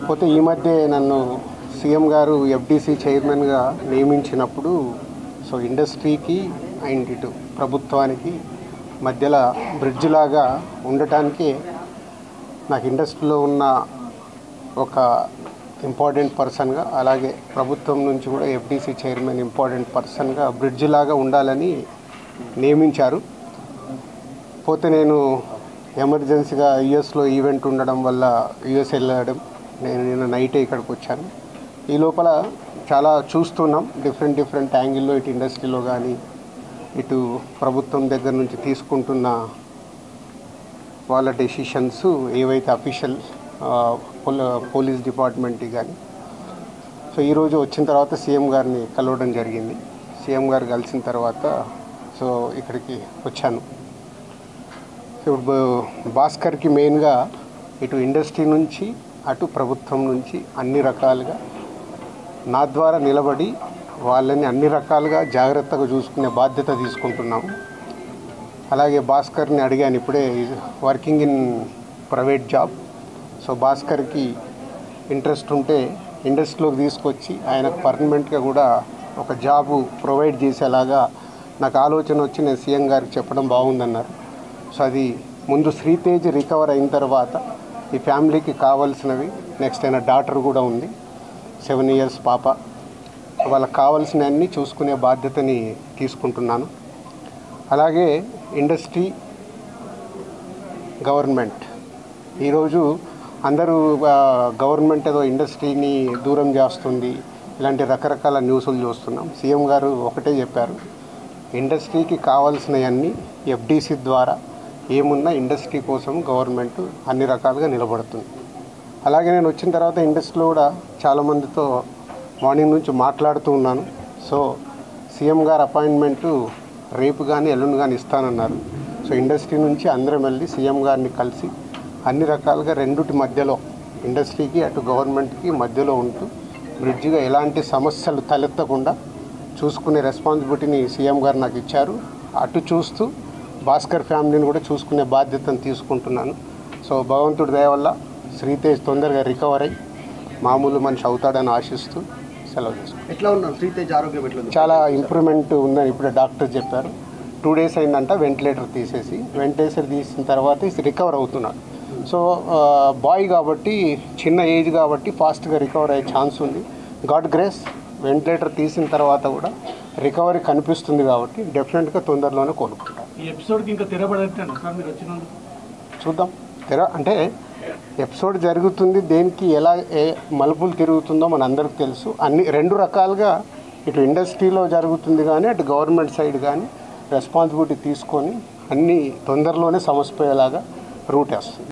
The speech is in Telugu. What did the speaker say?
పోతే ఈ మధ్య నన్ను సీఎం గారు ఎఫ్డీసీ చైర్మన్గా నియమించినప్పుడు సో ఇండస్ట్రీకి అండ్ ఇటు ప్రభుత్వానికి మధ్యలో బ్రిడ్జ్ లాగా ఉండటానికి నాకు ఇండస్ట్రీలో ఉన్న ఒక ఇంపార్టెంట్ పర్సన్గా, అలాగే ప్రభుత్వం నుంచి కూడా ఎఫ్డీసీ చైర్మన్ ఇంపార్టెంట్ పర్సన్గా బ్రిడ్జ్ లాగా ఉండాలని నియమించారు. పోతే నేను ఎమర్జెన్సీగా యుఎస్లో ఈవెంట్ ఉండడం వల్ల యుఎస్ వెళ్ళడం, నేను నిన్న నైటే ఇక్కడికి వచ్చాను. ఈ లోపల చాలా చూస్తున్నాం డిఫరెంట్ యాంగిల్లో, ఇటు ఇండస్ట్రీలో కానీ ఇటు ప్రభుత్వం దగ్గర నుంచి తీసుకుంటున్న వాళ్ళ డెసిషన్స్ ఏవైతే అఫీషియల్ పోలీస్ డిపార్ట్మెంట్కి కానీ. సో ఈరోజు వచ్చిన తర్వాత సీఎం గారిని కలవడం జరిగింది. సీఎం గారు కలిసిన తర్వాత సో ఇక్కడికి వచ్చాను. ఇప్పుడు భాస్కర్కి మెయిన్గా ఇటు ఇండస్ట్రీ నుంచి అటు ప్రభుత్వం నుంచి అన్ని రకాలుగా నా ద్వారా నిలబడి వాళ్ళని అన్ని రకాలుగా జాగ్రత్తగా చూసుకునే బాధ్యత తీసుకుంటున్నాము. అలాగే భాస్కర్ని అడిగాను, ఇప్పుడే working in private job. So భాస్కర్కి ఇంట్రెస్ట్ ఉంటే ఇండస్ట్రీలోకి తీసుకొచ్చి ఆయనకు పర్మనెంట్గా కూడా ఒక జాబు ప్రొవైడ్ చేసేలాగా నాకు ఆలోచన వచ్చి నేను సీఎం గారికి చెప్పడం బాగుందన్నారు. సో అది ముందు శ్రీతేజ్ రికవర్ అయిన తర్వాత ఈ ఫ్యామిలీకి కావాల్సినవి, నెక్స్ట్ అయిన డాటర్ కూడా ఉంది 7 years పాప, వాళ్ళకి కావాల్సినవన్నీ చూసుకునే బాధ్యతని తీసుకుంటున్నాను. అలాగే ఇండస్ట్రీ, గవర్నమెంట్, ఈరోజు అందరూ గవర్నమెంట్ ఏదో ఇండస్ట్రీని దూరం చేస్తుంది, ఇలాంటి రకరకాల న్యూస్లు చూస్తున్నాం. సీఎం గారు ఒకటే చెప్పారు, ఇండస్ట్రీకి కావాల్సినవన్నీ ఎఫ్డీసీ ద్వారా ఏమున్నా ఇండస్ట్రీ కోసం గవర్నమెంట్ అన్ని రకాలుగా నిలబడుతుంది. అలాగే నేను వచ్చిన తర్వాత ఇండస్ట్రీలో కూడా చాలామందితో మార్నింగ్ నుంచి మాట్లాడుతూ ఉన్నాను. సో సీఎం గారు అపాయింట్మెంటు రేపు కానీ ఎల్లుండి కానీ ఇస్తానన్నారు. సో ఇండస్ట్రీ నుంచి అందరం వెళ్ళి సీఎం గారిని కలిసి అన్ని రకాలుగా రెండుటి మధ్యలో, ఇండస్ట్రీకి అటు గవర్నమెంట్కి మధ్యలో ఉంటూ బ్రిడ్జిగా ఎలాంటి సమస్యలు తలెత్తకుండా చూసుకునే రెస్పాన్సిబిలిటీని సీఎం గారు నాకు ఇచ్చారు. అటు చూస్తూ భాస్కర్ ఫ్యామిలీని కూడా చూసుకునే బాధ్యతను తీసుకుంటున్నాను. సో భగవంతుడి దయ వల్ల శ్రీతేజ్ తొందరగా రికవర్ అయ్యి మామూలు మనిషి అవుతాడని ఆశిస్తూ సెలవు చేసుకుంటాను. ఎట్లా ఉన్నాను శ్రీతేజ్ ఆరోగ్యం ఎట్లా ఉంది? చాలా ఇంప్రూవ్మెంట్ ఉందని ఇప్పుడే డాక్టర్ చెప్పారు. 2 days అయిందంట వెంటిలేటర్ తీసిన తర్వాత రికవర్ అవుతున్నాడు. సో బాయ్ కాబట్టి, చిన్న ఏజ్ కాబట్టి ఫాస్ట్గా రికవర్ అయ్యే ఛాన్స్ ఉంది. గాడ్ గ్రేస్, వెంటిలేటర్ తీసిన తర్వాత కూడా రికవరీ కనిపిస్తుంది కాబట్టి డెఫినెట్గా తొందరలోనే కోలుకుంటాం. ఈ ఎపిసోడ్కి ఇంకా తెరబడతాను సార్ మీరు వచ్చినందుకు. చూద్దాం, అంటే ఎపిసోడ్ జరుగుతుంది, దేనికి ఎలా మలుపులు తిరుగుతుందో మన అందరికి తెలుసు. అన్ని 2 రకాలుగా ఇటు ఇండస్ట్రీలో జరుగుతుంది కానీ అటు గవర్నమెంట్ సైడ్ కానీ రెస్పాన్సిబిలిటీ తీసుకొని అన్నీ తొందరలోనే సమసిపోయేలాగా రూట్ వేస్తుంది.